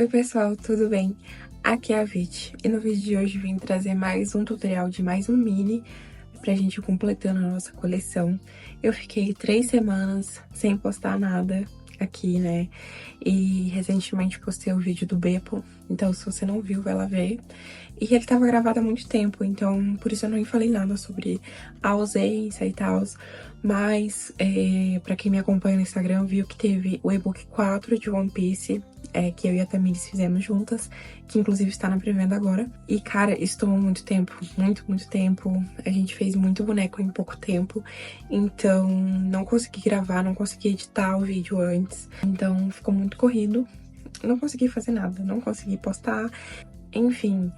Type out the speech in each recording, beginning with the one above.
Oi pessoal, tudo bem? Aqui é a Vit e no vídeo de hoje vim trazer mais um tutorial de mais um mini pra gente ir completando a nossa coleção. Eu fiquei 3 semanas sem postar nada aqui, né? E recentemente postei o vídeo do Beppo, então se você não viu, vai lá ver. E ele tava gravado há muito tempo, então por isso eu não falei nada sobre a ausência e tal. Mas, pra quem me acompanha no Instagram, viu que teve o e-book 4 de One Piece, que eu e a Tamiris fizemos juntas, que inclusive está na pré-venda agora. E, cara, isso tomou muito tempo, muito tempo. A gente fez muito boneco em pouco tempo, então não consegui gravar, não consegui editar o vídeo antes. Então ficou muito corrido, não consegui fazer nada, não consegui postar, enfim.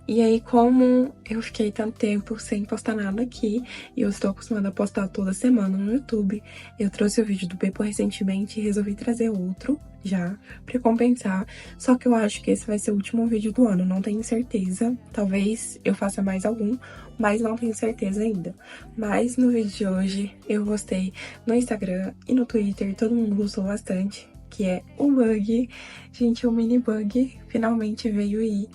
E aí, como eu fiquei tanto tempo sem postar nada aqui, e eu estou acostumada a postar toda semana no YouTube, eu trouxe o vídeo do Beppo recentemente e resolvi trazer outro já, pra compensar. Só que eu acho que esse vai ser o último vídeo do ano, não tenho certeza. Talvez eu faça mais algum, mas não tenho certeza ainda. Mas no vídeo de hoje, eu postei no Instagram e no Twitter, todo mundo gostou bastante, que é o Bug. Gente, o mini Bug finalmente veio aí.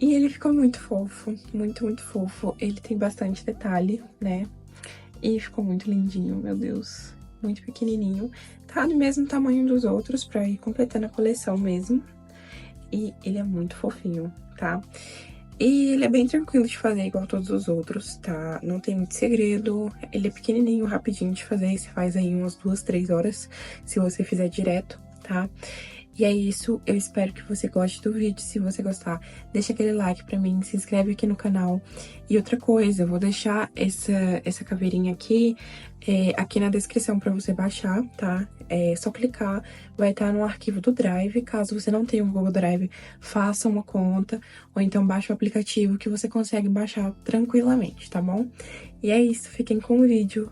E ele ficou muito fofo, muito fofo. Ele tem bastante detalhe, né? E ficou muito lindinho, meu Deus. Muito pequenininho. Tá do mesmo tamanho dos outros, pra ir completando a coleção mesmo. E ele é muito fofinho, tá? E ele é bem tranquilo de fazer, igual todos os outros, tá? Não tem muito segredo. Ele é pequenininho, rapidinho de fazer. Você faz aí umas 2, 3 horas, se você fizer direto, tá? E é isso, eu espero que você goste do vídeo. Se você gostar, deixa aquele like pra mim, se inscreve aqui no canal. E outra coisa, eu vou deixar essa caveirinha aqui, aqui na descrição pra você baixar, tá? É só clicar, vai estar no arquivo do Drive. Caso você não tenha um Google Drive, faça uma conta, ou então baixe o aplicativo que você consegue baixar tranquilamente, tá bom? E é isso, fiquem com o vídeo.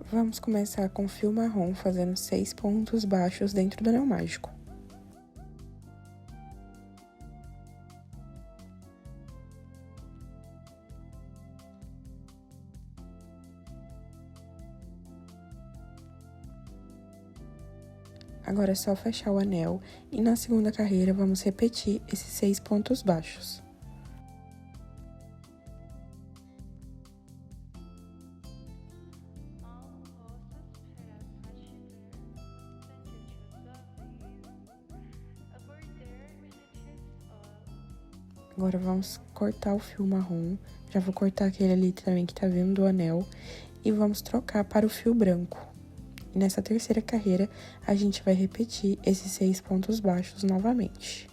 Vamos começar com fio marrom, fazendo 6 pontos baixos dentro do anel mágico. Agora é só fechar o anel e na segunda carreira vamos repetir esses 6 pontos baixos. Agora vamos cortar o fio marrom, já vou cortar aquele ali também que tá vindo do anel, e vamos trocar para o fio branco. E nessa terceira carreira, a gente vai repetir esses 6 pontos baixos novamente.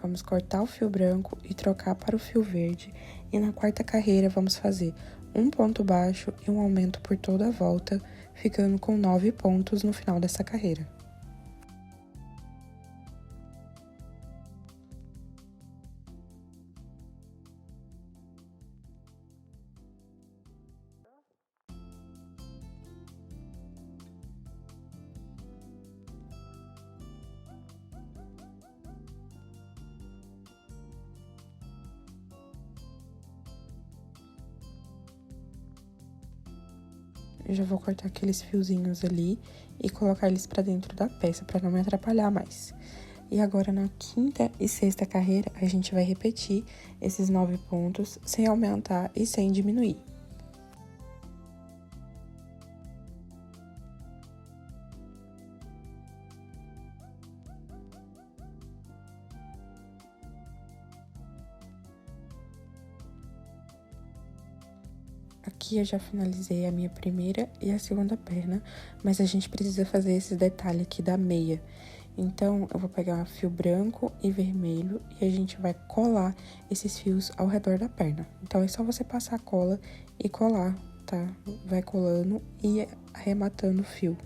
Vamos cortar o fio branco e trocar para o fio verde. E na quarta carreira, vamos fazer um ponto baixo e um aumento por toda a volta, ficando com 9 pontos no final dessa carreira. Eu já vou cortar aqueles fiozinhos ali e colocar eles pra dentro da peça, pra não me atrapalhar mais. E agora, na quinta e sexta carreira, a gente vai repetir esses 9 pontos, sem aumentar e sem diminuir. Aqui eu já finalizei a minha primeira e a segunda perna, mas a gente precisa fazer esse detalhe aqui da meia. Então, eu vou pegar fio branco e vermelho e a gente vai colar esses fios ao redor da perna. Então, é só você passar a cola e colar, tá? Vai colando e arrematando o fio.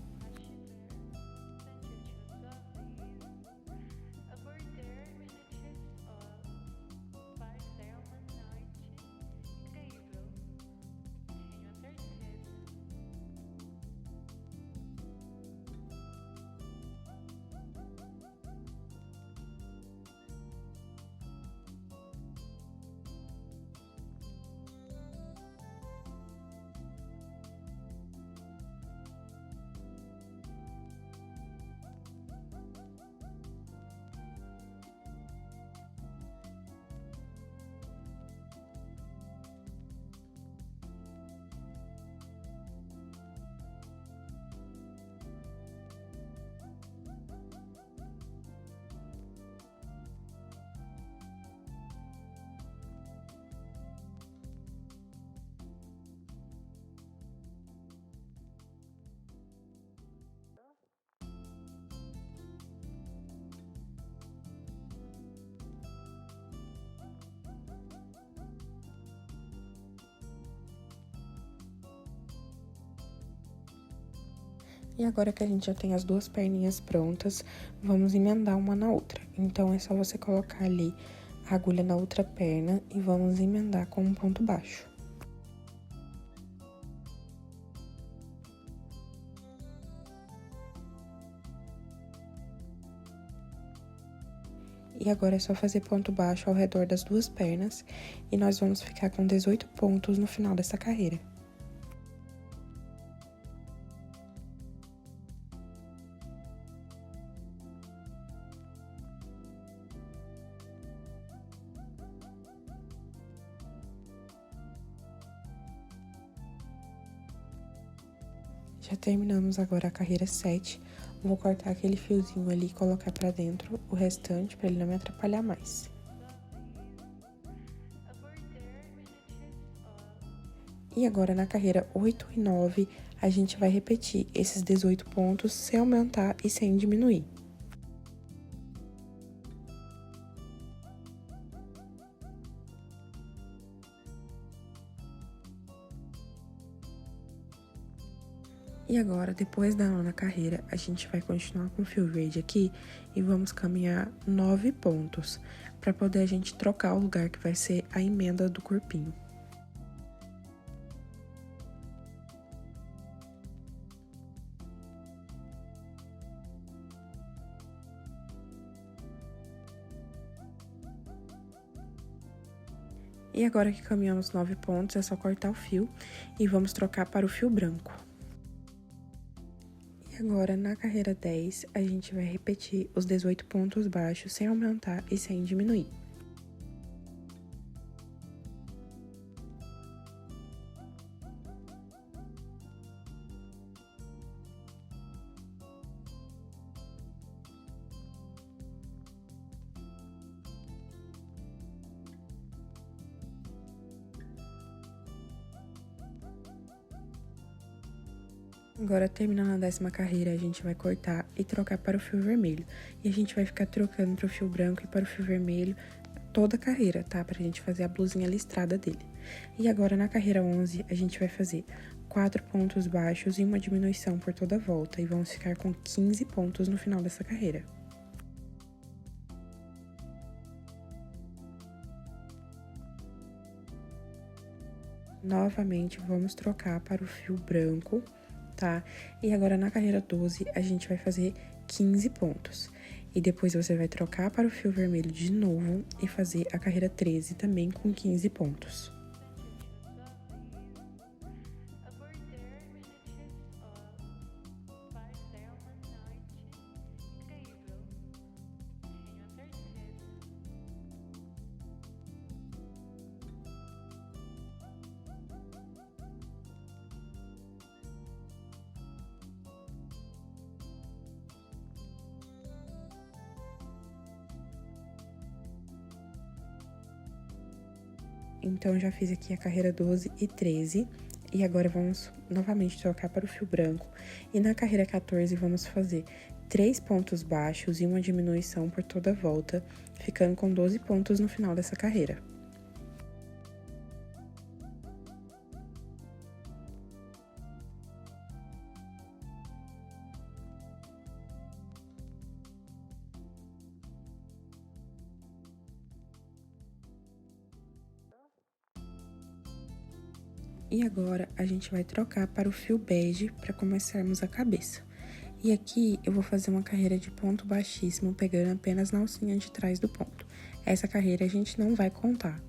E agora que a gente já tem as duas perninhas prontas, vamos emendar uma na outra. Então, é só você colocar ali a agulha na outra perna e vamos emendar com um ponto baixo. E agora é só fazer ponto baixo ao redor das duas pernas e nós vamos ficar com 18 pontos no final dessa carreira. Já terminamos agora a carreira 7, vou cortar aquele fiozinho ali e colocar pra dentro o restante pra ele não me atrapalhar mais. E agora na carreira 8 e 9, a gente vai repetir esses 18 pontos sem aumentar e sem diminuir. E agora, depois da nona carreira, a gente vai continuar com o fio verde aqui e vamos caminhar 9 pontos, para poder a gente trocar o lugar que vai ser a emenda do corpinho. E agora que caminhamos 9 pontos, é só cortar o fio e vamos trocar para o fio branco. E agora, na carreira 10, a gente vai repetir os 18 pontos baixos sem aumentar e sem diminuir. Agora, terminando a 10ª carreira, a gente vai cortar e trocar para o fio vermelho. E a gente vai ficar trocando para o fio branco e para o fio vermelho toda a carreira, tá? Pra gente fazer a blusinha listrada dele. E agora, na carreira 11, a gente vai fazer 4 pontos baixos e uma diminuição por toda a volta. E vamos ficar com 15 pontos no final dessa carreira. Novamente, vamos trocar para o fio branco, tá? E agora, na carreira 12, a gente vai fazer 15 pontos. E depois você vai trocar para o fio vermelho de novo e fazer a carreira 13 também com 15 pontos. Então, já fiz aqui a carreira 12 e 13, e agora vamos novamente trocar para o fio branco. E na carreira 14, vamos fazer 3 pontos baixos e uma diminuição por toda a volta, ficando com 12 pontos no final dessa carreira. E agora, a gente vai trocar para o fio bege para começarmos a cabeça. E aqui, eu vou fazer uma carreira de ponto baixíssimo, pegando apenas na alcinha de trás do ponto. Essa carreira a gente não vai contar.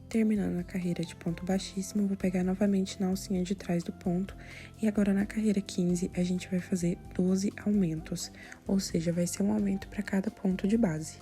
Terminando a carreira de ponto baixíssimo, vou pegar novamente na alcinha de trás do ponto. E agora, na carreira 15, a gente vai fazer 12 aumentos, ou seja, vai ser um aumento para cada ponto de base.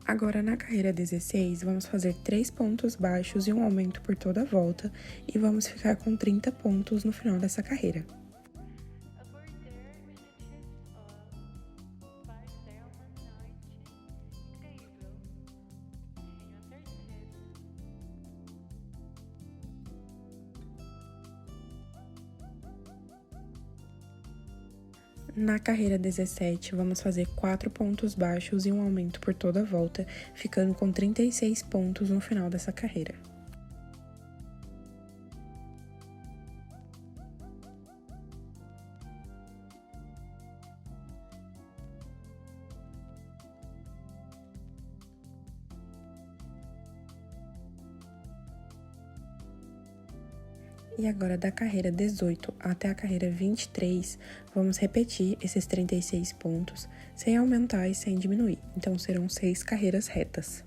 Agora, na carreira 16, vamos fazer 3 pontos baixos e um aumento por toda a volta, e vamos ficar com 30 pontos no final dessa carreira. Na carreira 17, vamos fazer 4 pontos baixos e um aumento por toda a volta, ficando com 36 pontos no final dessa carreira. E agora, da carreira 18 até a carreira 23, vamos repetir esses 36 pontos, sem aumentar e sem diminuir. Então, serão 6 carreiras retas.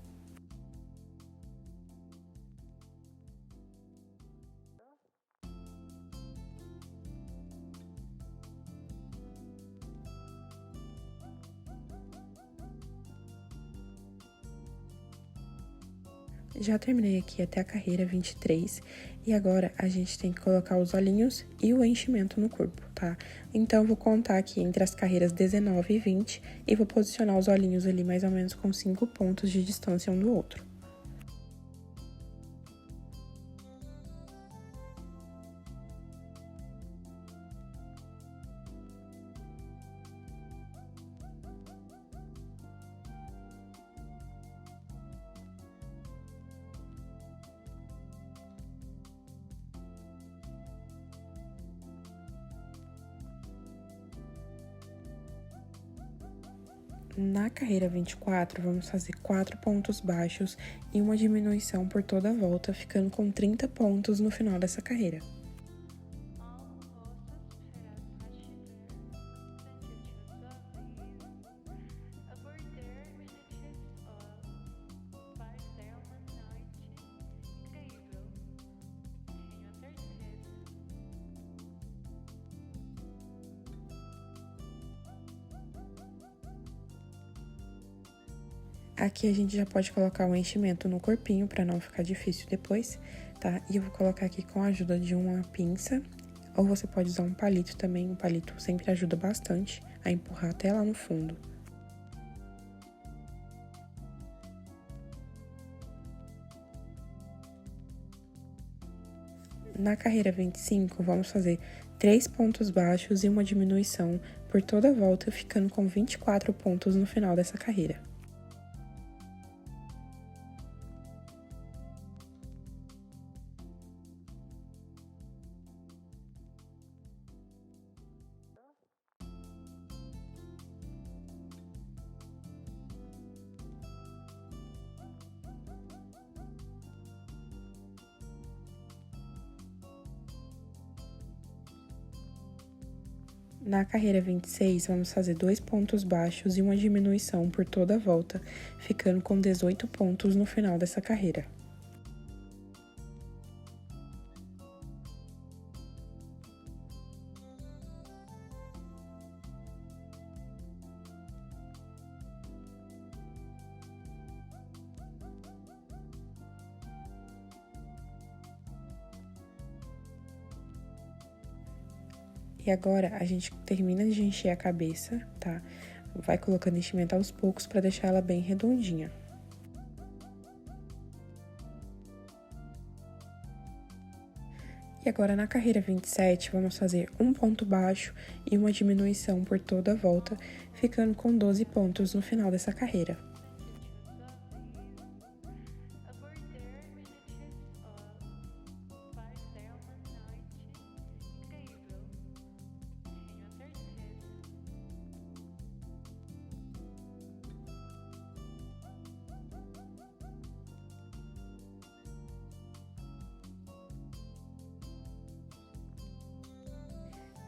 Já terminei aqui até a carreira 23, e agora a gente tem que colocar os olhinhos e o enchimento no corpo, tá? Então, vou contar aqui entre as carreiras 19 e 20 e vou posicionar os olhinhos ali mais ou menos com 5 pontos de distância um do outro. Na carreira 24, vamos fazer 4 pontos baixos e uma diminuição por toda a volta, ficando com 30 pontos no final dessa carreira. Aqui a gente já pode colocar o enchimento no corpinho para não ficar difícil depois, tá? E eu vou colocar aqui com a ajuda de uma pinça, ou você pode usar um palito também, um palito sempre ajuda bastante a empurrar até lá no fundo. Na carreira 25, vamos fazer 3 pontos baixos e uma diminuição por toda a volta, ficando com 24 pontos no final dessa carreira. Na carreira 26, vamos fazer 2 pontos baixos e uma diminuição por toda a volta, ficando com 18 pontos no final dessa carreira. E agora, a gente termina de encher a cabeça, tá? Vai colocando enchimento aos poucos pra deixar ela bem redondinha. E agora, na carreira 27, vamos fazer um ponto baixo e uma diminuição por toda a volta, ficando com 12 pontos no final dessa carreira.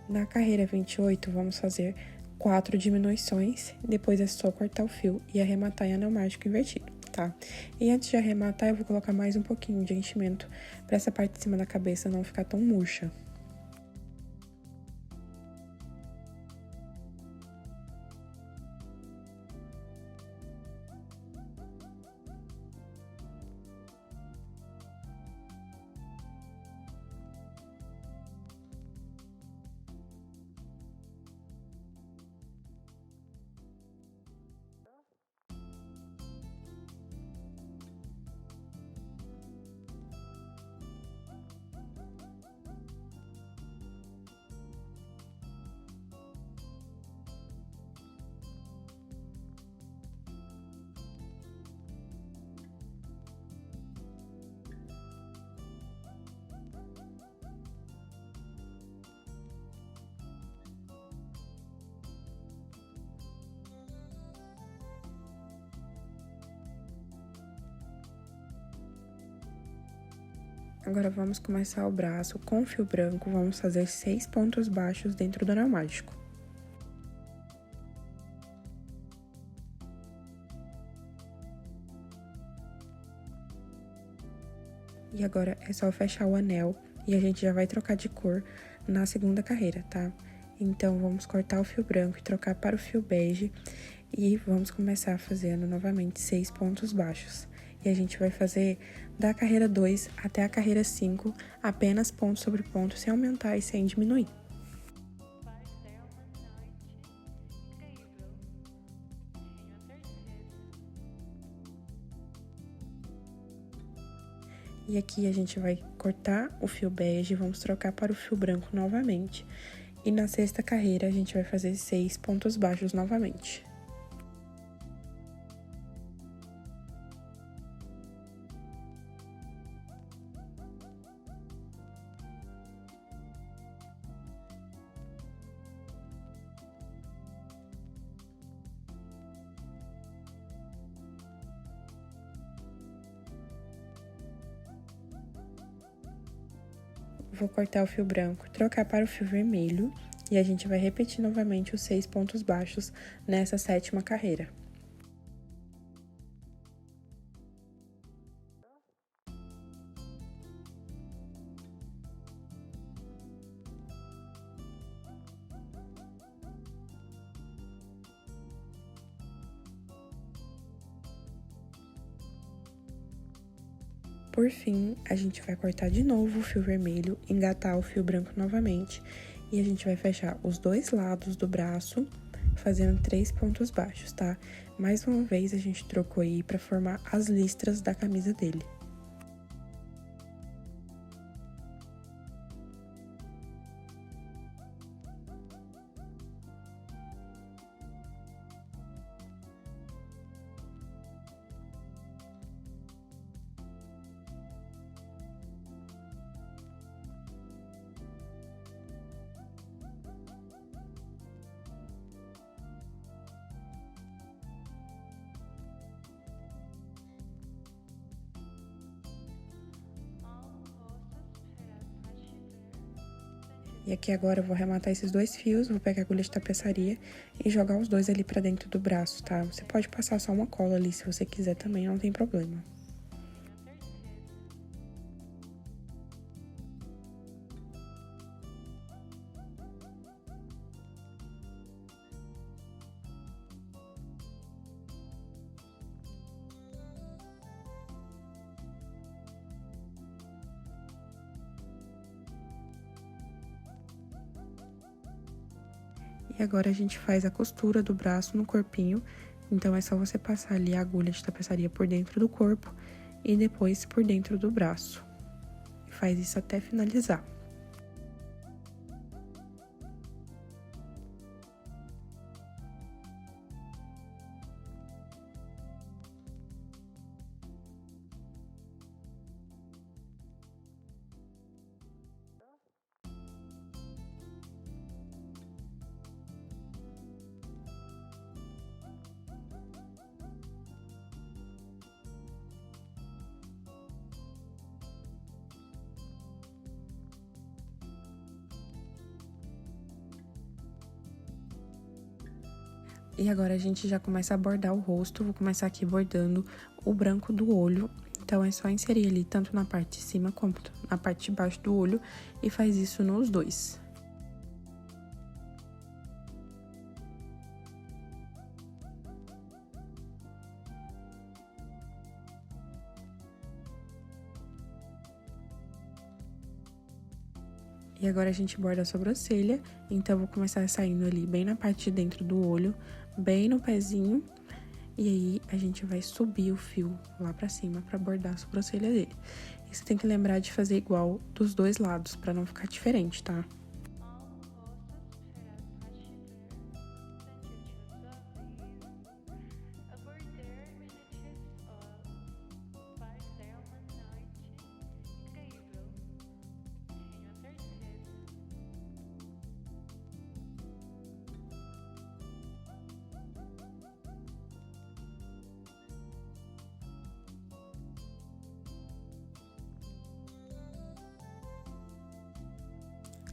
Na carreira 28, vamos fazer 4 diminuições, depois é só cortar o fio e arrematar em anel mágico invertido, tá? E antes de arrematar, eu vou colocar mais um pouquinho de enchimento para essa parte de cima da cabeça não ficar tão murcha. Agora, vamos começar o braço com fio branco, vamos fazer 6 pontos baixos dentro do anel mágico. E agora, é só fechar o anel e a gente já vai trocar de cor na segunda carreira, tá? Então, vamos cortar o fio branco e trocar para o fio bege e vamos começar fazendo novamente 6 pontos baixos. E a gente vai fazer da carreira 2 até a carreira 5, apenas ponto sobre ponto, sem aumentar e sem diminuir. E aqui a gente vai cortar o fio bege, vamos trocar para o fio branco novamente. E na sexta carreira, a gente vai fazer 6 pontos baixos novamente. Vou cortar o fio branco, trocar para o fio vermelho e a gente vai repetir novamente os 6 pontos baixos nessa sétima carreira. Por fim, a gente vai cortar de novo o fio vermelho, engatar o fio branco novamente e a gente vai fechar os dois lados do braço, fazendo 3 pontos baixos, tá? Mais uma vez, a gente trocou aí para formar as listras da camisa dele. E aqui agora eu vou arrematar esses dois fios, vou pegar a agulha de tapeçaria e jogar os dois ali pra dentro do braço, tá? Você pode passar só uma cola ali se você quiser também, não tem problema. E agora a gente faz a costura do braço no corpinho. Então, é só você passar ali a agulha de tapeçaria por dentro do corpo e depois por dentro do braço. E faz isso até finalizar. E agora a gente já começa a bordar o rosto. Vou começar aqui bordando o branco do olho. Então, é só inserir ali tanto na parte de cima quanto na parte de baixo do olho e faz isso nos dois. E agora a gente borda a sobrancelha, então eu vou começar saindo ali bem na parte de dentro do olho, bem no pezinho. E aí, a gente vai subir o fio lá pra cima pra bordar a sobrancelha dele. E você tem que lembrar de fazer igual dos dois lados, pra não ficar diferente, tá?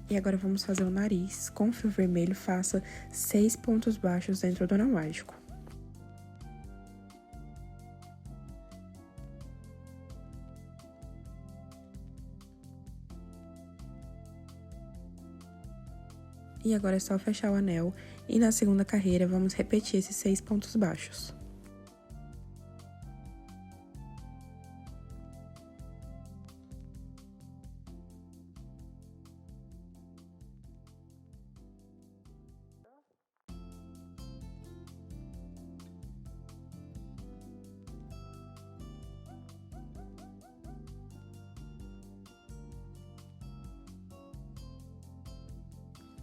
E agora vamos fazer o nariz. Com fio vermelho, faça 6 pontos baixos dentro do anel mágico. E agora é só fechar o anel. E na segunda carreira, vamos repetir esses 6 pontos baixos.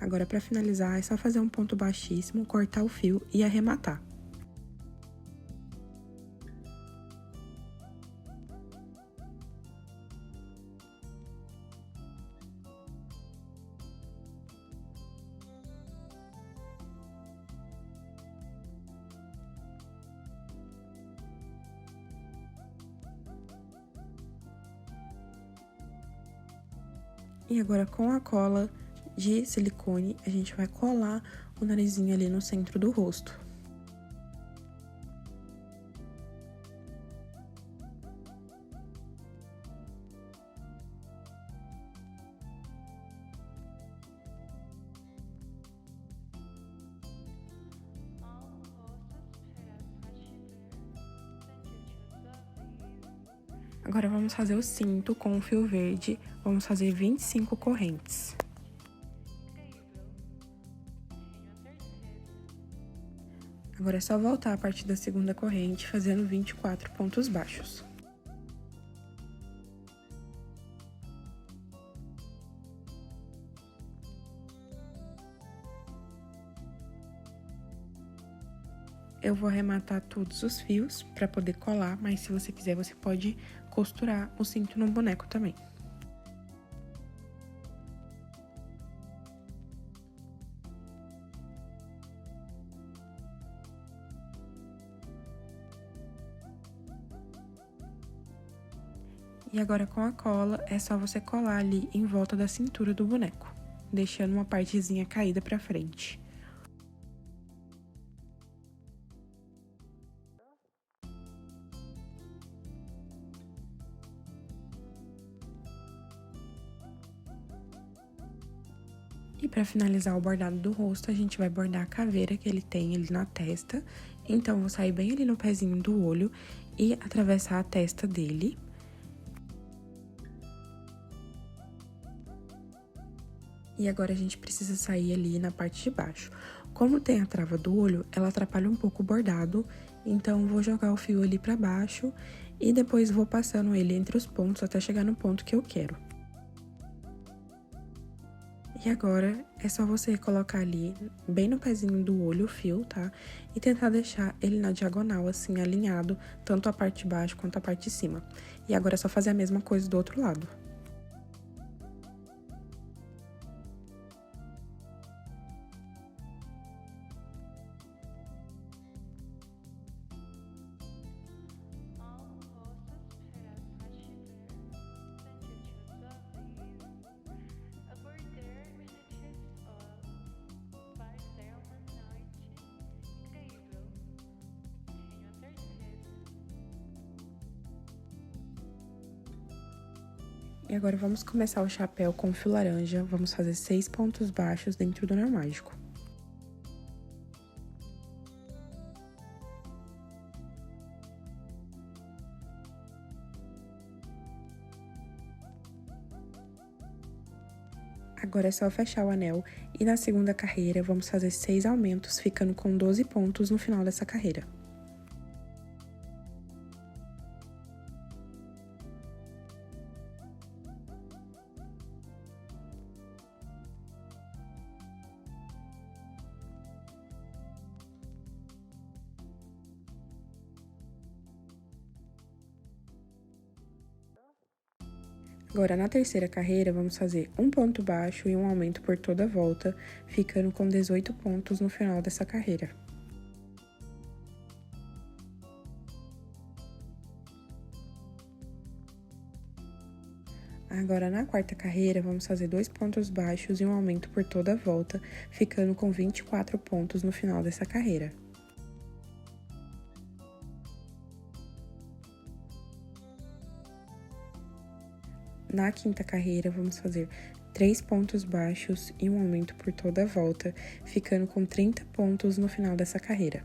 Agora, pra finalizar, é só fazer um ponto baixíssimo, cortar o fio e arrematar. E agora, com a cola de silicone, a gente vai colar o narizinho ali no centro do rosto. Agora, vamos fazer o cinto com o fio verde. Vamos fazer 25 correntes. Agora, é só voltar a partir da segunda corrente, fazendo 24 pontos baixos. Eu vou arrematar todos os fios para poder colar, mas se você quiser, você pode costurar o cinto no boneco também. E agora, com a cola, é só você colar ali em volta da cintura do boneco, deixando uma partezinha caída pra frente. E pra finalizar o bordado do rosto, a gente vai bordar a caveira que ele tem ali na testa. Então, vou sair bem ali no pezinho do olho e atravessar a testa dele. E agora, a gente precisa sair ali na parte de baixo. Como tem a trava do olho, ela atrapalha um pouco o bordado, então vou jogar o fio ali pra baixo e depois vou passando ele entre os pontos até chegar no ponto que eu quero. E agora, é só você colocar ali, bem no pezinho do olho, o fio, tá? E tentar deixar ele na diagonal, assim, alinhado, tanto a parte de baixo quanto a parte de cima. E agora é só fazer a mesma coisa do outro lado. E agora vamos começar o chapéu com fio laranja, vamos fazer 6 pontos baixos dentro do nó mágico. Agora é só fechar o anel e na segunda carreira vamos fazer 6 aumentos, ficando com 12 pontos no final dessa carreira. Agora, na terceira carreira, vamos fazer um ponto baixo e um aumento por toda a volta, ficando com 18 pontos no final dessa carreira. Agora, na quarta carreira, vamos fazer 2 pontos baixos e um aumento por toda a volta, ficando com 24 pontos no final dessa carreira. Na quinta carreira, vamos fazer 3 pontos baixos e um aumento por toda a volta, ficando com 30 pontos no final dessa carreira.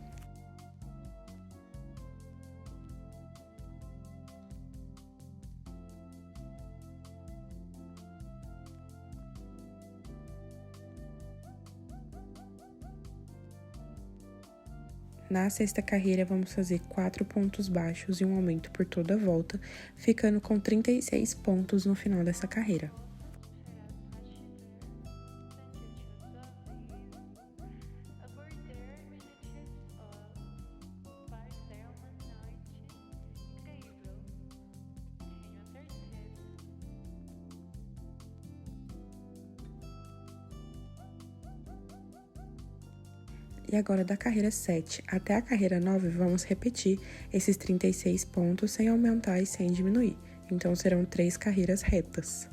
Na sexta carreira, vamos fazer 4 pontos baixos e um aumento por toda a volta, ficando com 36 pontos no final dessa carreira. E agora, da carreira 7 até a carreira 9, vamos repetir esses 36 pontos sem aumentar e sem diminuir. Então, serão 3 carreiras retas.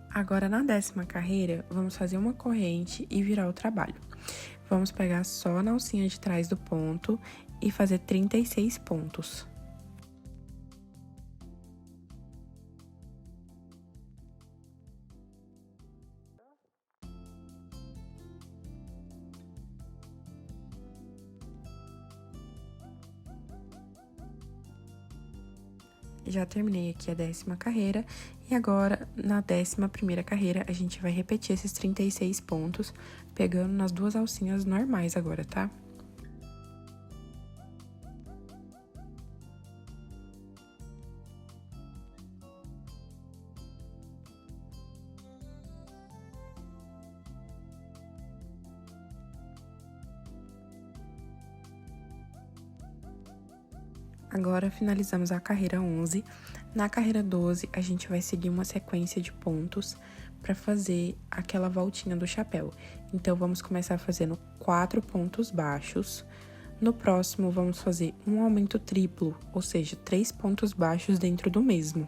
Agora, na 10ª carreira, vamos fazer uma corrente e virar o trabalho. Vamos pegar só na alcinha de trás do ponto e fazer 36 pontos. Já terminei aqui a 10ª carreira e agora, na 11ª carreira, a gente vai repetir esses 36 pontos, pegando nas 2 alcinhas normais agora, tá? Agora, finalizamos a carreira 11. Na carreira 12, a gente vai seguir uma sequência de pontos para fazer aquela voltinha do chapéu. Então, vamos começar fazendo 4 pontos baixos. No próximo, vamos fazer um aumento triplo, ou seja, 3 pontos baixos dentro do mesmo.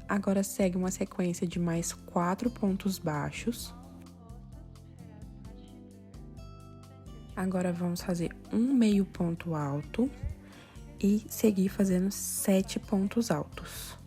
Agora, segue uma sequência de mais 4 pontos baixos. Agora, vamos fazer um meio ponto alto e seguir fazendo 7 pontos altos.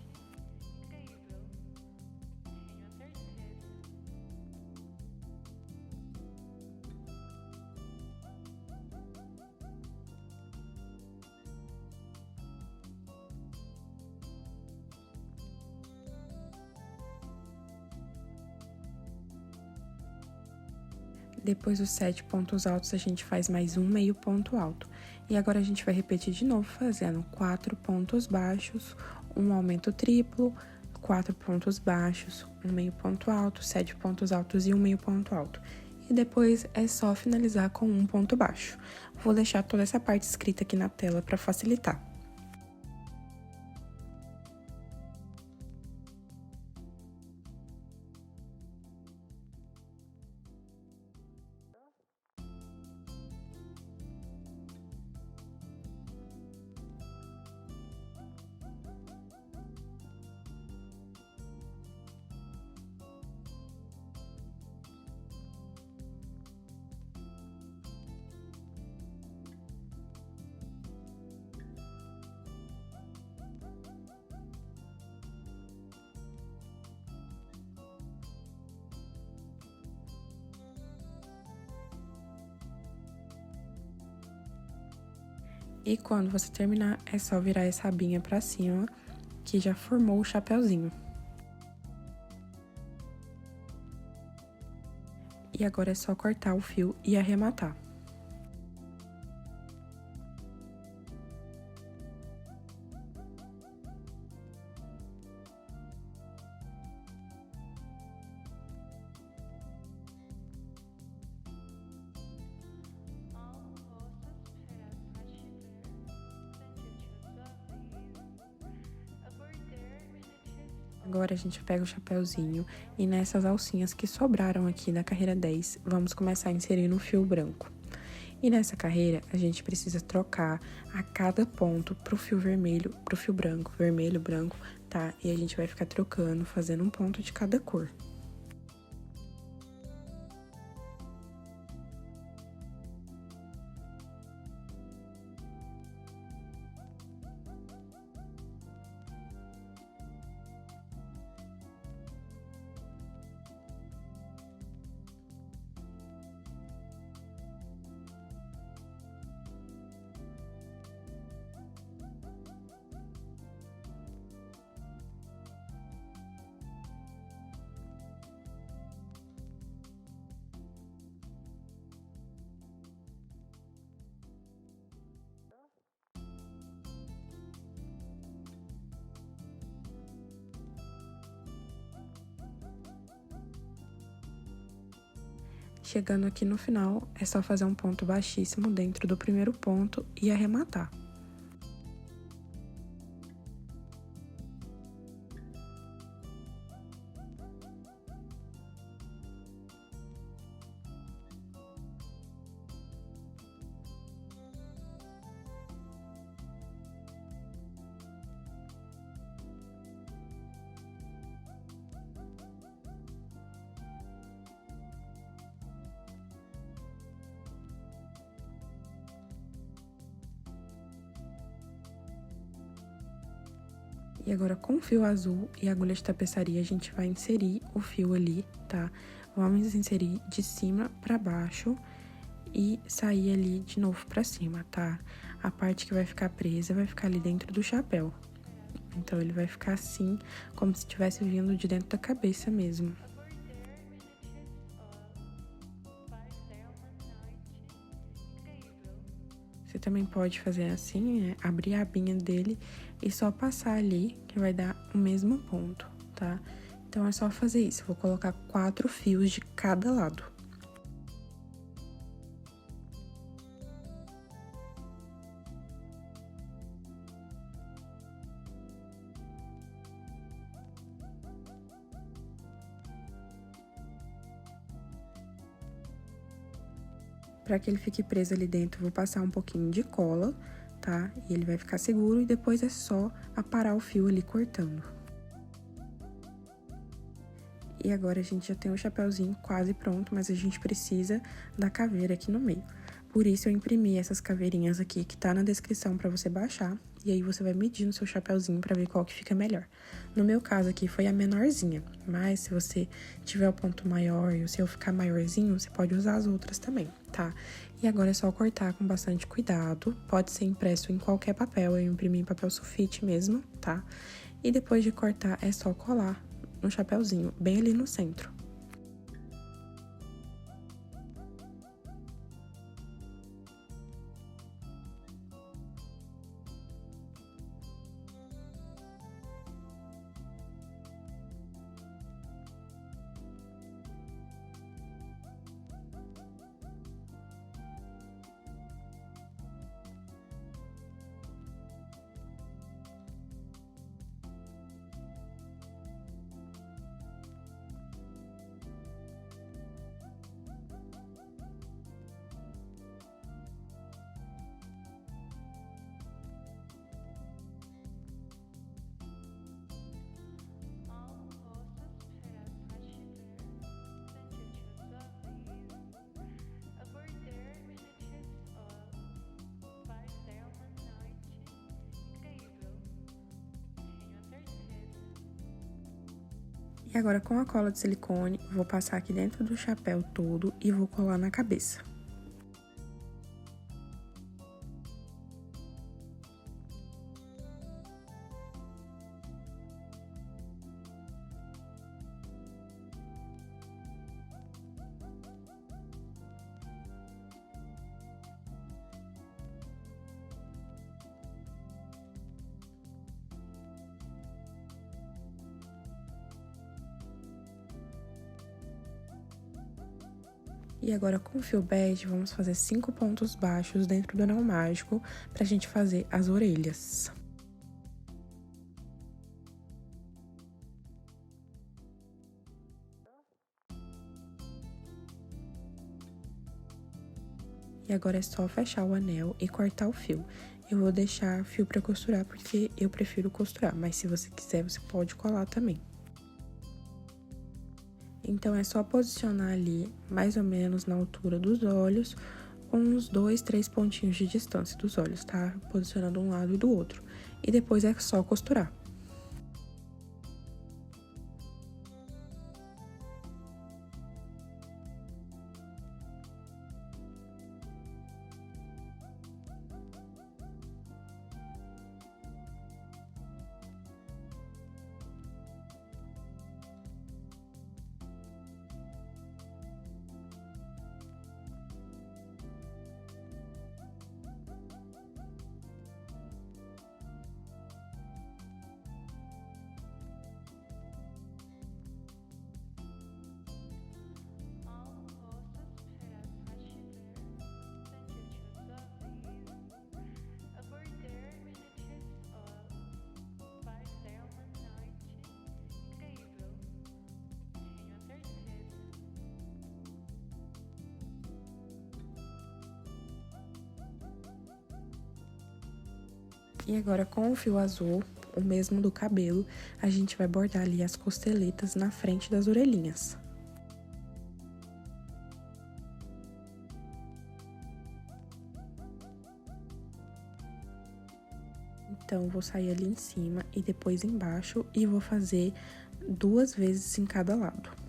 Depois dos 7 pontos altos, a gente faz mais um meio ponto alto. E agora a gente vai repetir de novo, fazendo 4 pontos baixos, um aumento triplo, 4 pontos baixos, um meio ponto alto, 7 pontos altos e um meio ponto alto. E depois é só finalizar com um ponto baixo. Vou deixar toda essa parte escrita aqui na tela para facilitar. E quando você terminar, é só virar essa abinha pra cima, que já formou o chapéuzinho. E agora é só cortar o fio e arrematar. Agora a gente pega o chapéuzinho e nessas alcinhas que sobraram aqui da carreira 10, vamos começar a inserir no fio branco. E nessa carreira, a gente precisa trocar a cada ponto pro fio vermelho, pro fio branco, vermelho, branco, tá? E a gente vai ficar trocando, fazendo um ponto de cada cor. Chegando aqui no final, é só fazer um ponto baixíssimo dentro do primeiro ponto e arrematar. E agora, com o fio azul e agulha de tapeçaria, a gente vai inserir o fio ali, tá? Vamos inserir de cima pra baixo e sair ali de novo pra cima, tá? A parte que vai ficar presa vai ficar ali dentro do chapéu. Então, ele vai ficar assim, como se estivesse vindo de dentro da cabeça mesmo. Você também pode fazer assim, né? Abrir a abinha dele e só passar ali, que vai dar o mesmo ponto, tá? Então, é só fazer isso. Vou colocar 4 fios de cada lado. Para que ele fique preso ali dentro, vou passar um pouquinho de cola, tá? E ele vai ficar seguro e depois é só aparar o fio ali cortando. E agora a gente já tem o chapéuzinho quase pronto, mas a gente precisa da caveira aqui no meio. Por isso eu imprimi essas caveirinhas aqui que tá na descrição para você baixar. E aí você vai medir no seu chapéuzinho para ver qual que fica melhor. No meu caso aqui foi a menorzinha, mas se você tiver o ponto maior e o seu ficar maiorzinho, você pode usar as outras também, tá? E agora é só cortar com bastante cuidado, pode ser impresso em qualquer papel, eu imprimi em papel sulfite mesmo, tá? E depois de cortar é só colar no chapéuzinho, bem ali no centro. E agora, com a cola de silicone, vou passar aqui dentro do chapéu todo e vou colar na cabeça. E agora, com o fio bege, vamos fazer 5 pontos baixos dentro do anel mágico pra gente fazer as orelhas. E agora é só fechar o anel e cortar o fio. Eu vou deixar fio pra costurar porque eu prefiro costurar, mas se você quiser, você pode colar também. Então, é só posicionar ali, mais ou menos na altura dos olhos, com uns 2, 3 pontinhos de distância dos olhos, tá? Posicionando um lado e do outro. E depois é só costurar. E agora, com o fio azul, o mesmo do cabelo, a gente vai bordar ali as costeletas na frente das orelhinhas. Então, vou sair ali em cima e depois embaixo e vou fazer 2 vezes em cada lado.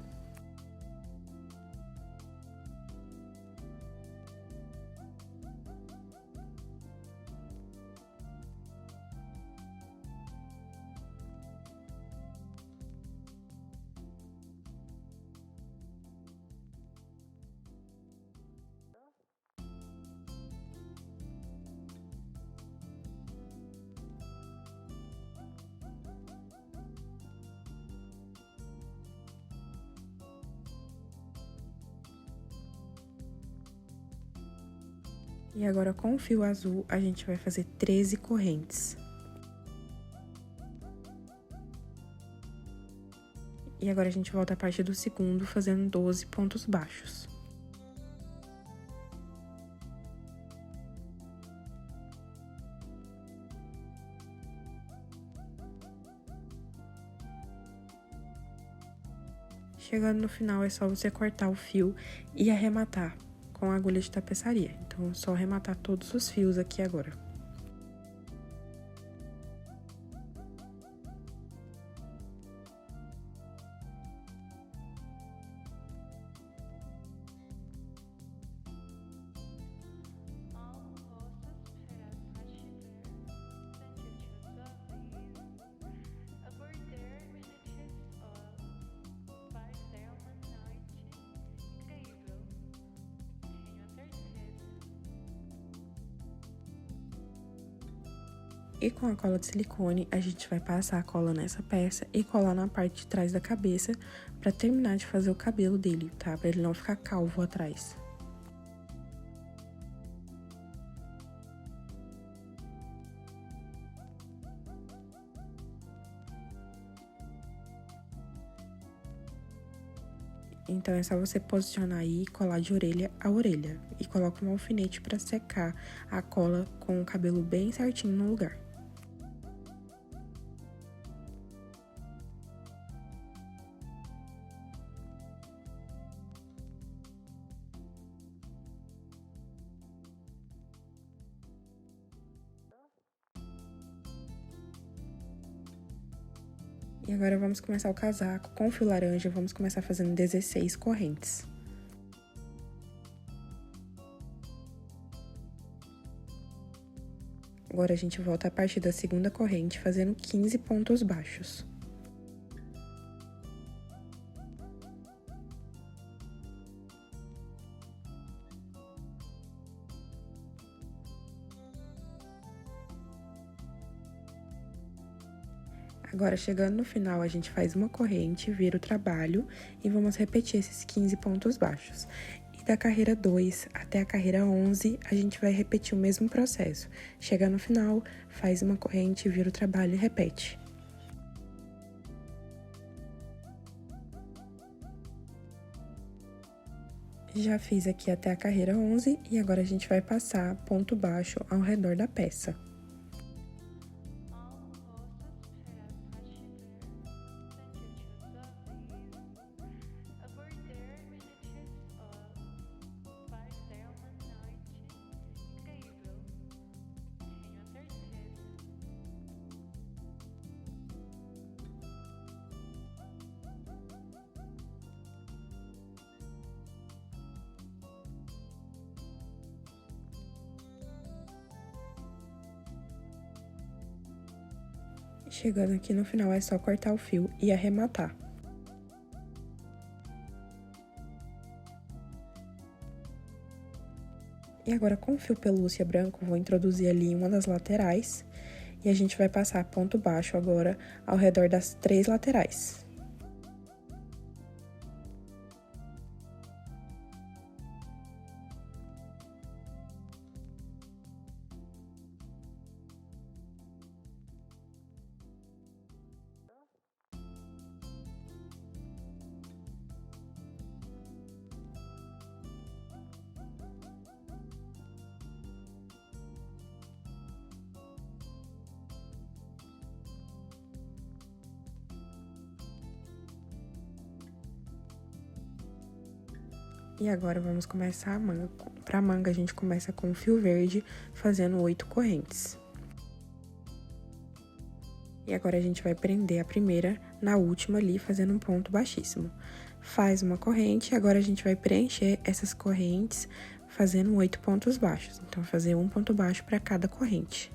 E agora, com o fio azul, a gente vai fazer 13 correntes. E agora, a gente volta a parte do segundo, fazendo 12 pontos baixos. Chegando no final, é só você cortar o fio e arrematar com a agulha de tapeçaria. Então, é só arrematar todos os fios aqui agora. E com a cola de silicone, a gente vai passar a cola nessa peça e colar na parte de trás da cabeça pra terminar de fazer o cabelo dele, tá? Pra ele não ficar calvo atrás. Então, é só você posicionar aí e colar de orelha a orelha. E coloca um alfinete pra secar a cola com o cabelo bem certinho no lugar. E agora vamos começar o casaco com fio laranja, vamos começar fazendo 16 correntes. Agora a gente volta a partir da segunda corrente, fazendo 15 pontos baixos. Agora, chegando no final, a gente faz uma corrente, vira o trabalho e vamos repetir esses 15 pontos baixos. E da carreira 2 até a carreira 11, a gente vai repetir o mesmo processo. Chega no final, faz uma corrente, vira o trabalho e repete. Já fiz aqui até a carreira 11 e agora a gente vai passar ponto baixo ao redor da peça. Chegando aqui no final, é só cortar o fio e arrematar. E agora, com o fio pelúcia branco, vou introduzir ali uma das laterais. E a gente vai passar ponto baixo agora ao redor das 3 laterais. E agora, vamos começar a manga. Pra manga, a gente começa com o fio verde, fazendo 8 correntes. E agora, a gente vai prender a primeira na última ali, fazendo um ponto baixíssimo. Faz uma corrente, agora a gente vai preencher essas correntes, fazendo 8 pontos baixos. Então, fazer um ponto baixo para cada corrente.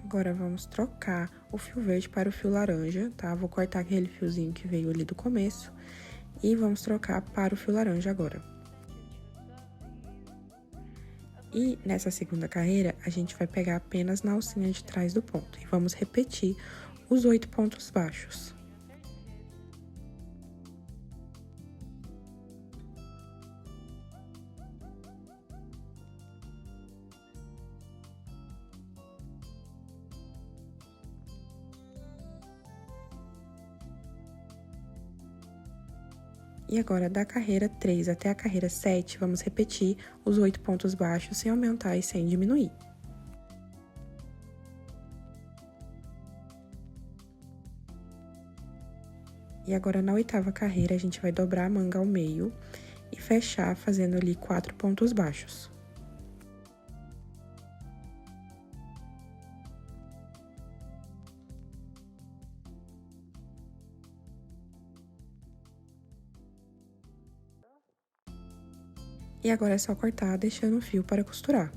Agora, vamos trocar o fio verde para o fio laranja, tá? Vou cortar aquele fiozinho que veio ali do começo e vamos trocar para o fio laranja agora. E nessa segunda carreira, a gente vai pegar apenas na alcinha de trás do ponto e vamos repetir os 8 pontos baixos. E agora, da carreira 3 até a carreira 7, vamos repetir os 8 pontos baixos sem aumentar e sem diminuir. E agora, na 8ª carreira, a gente vai dobrar a manga ao meio e fechar fazendo ali 4 pontos baixos. E agora é só cortar, deixando o fio para costurar.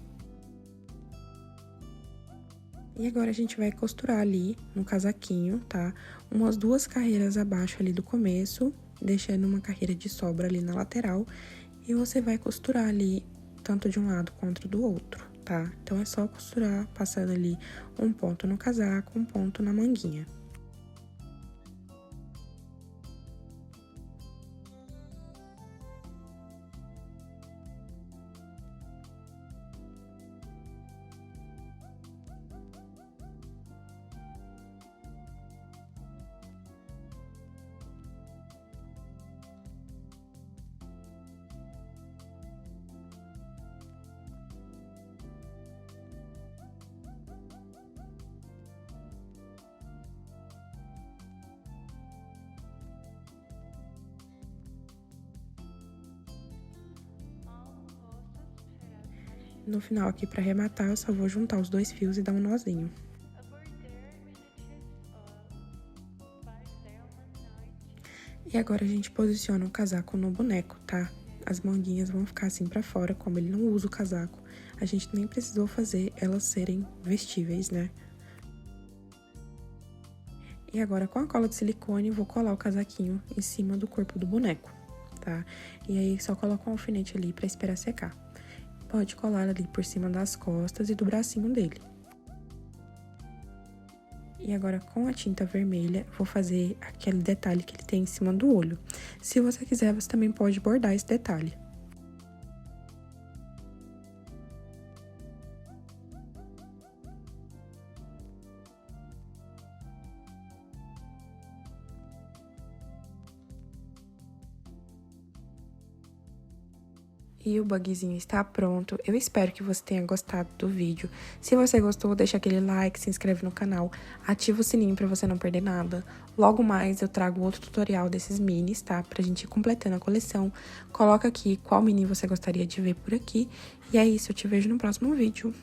E agora a gente vai costurar ali no casaquinho, tá? Umas 2 carreiras abaixo ali do começo, deixando uma carreira de sobra ali na lateral. E você vai costurar ali, tanto de um lado quanto do outro, tá? Então, é só costurar, passando ali um ponto no casaco, um ponto na manguinha. No final aqui, pra arrematar, eu só vou juntar os 2 fios e dar um nozinho. E agora a gente posiciona o casaco no boneco, tá? As manguinhas vão ficar assim pra fora, como ele não usa o casaco. A gente nem precisou fazer elas serem vestíveis, né? E agora, com a cola de silicone, vou colar o casaquinho em cima do corpo do boneco, tá? E aí, só coloca um alfinete ali pra esperar secar. Pode colar ali por cima das costas e do bracinho dele. E agora, com a tinta vermelha, vou fazer aquele detalhe que ele tem em cima do olho. Se você quiser, você também pode bordar esse detalhe. E o bugzinho está pronto. Eu espero que você tenha gostado do vídeo. Se você gostou, deixa aquele like, se inscreve no canal, ativa o sininho para você não perder nada. Logo mais eu trago outro tutorial desses minis, tá? Pra gente ir completando a coleção. Coloca aqui qual mini você gostaria de ver por aqui. E é isso, eu te vejo no próximo vídeo.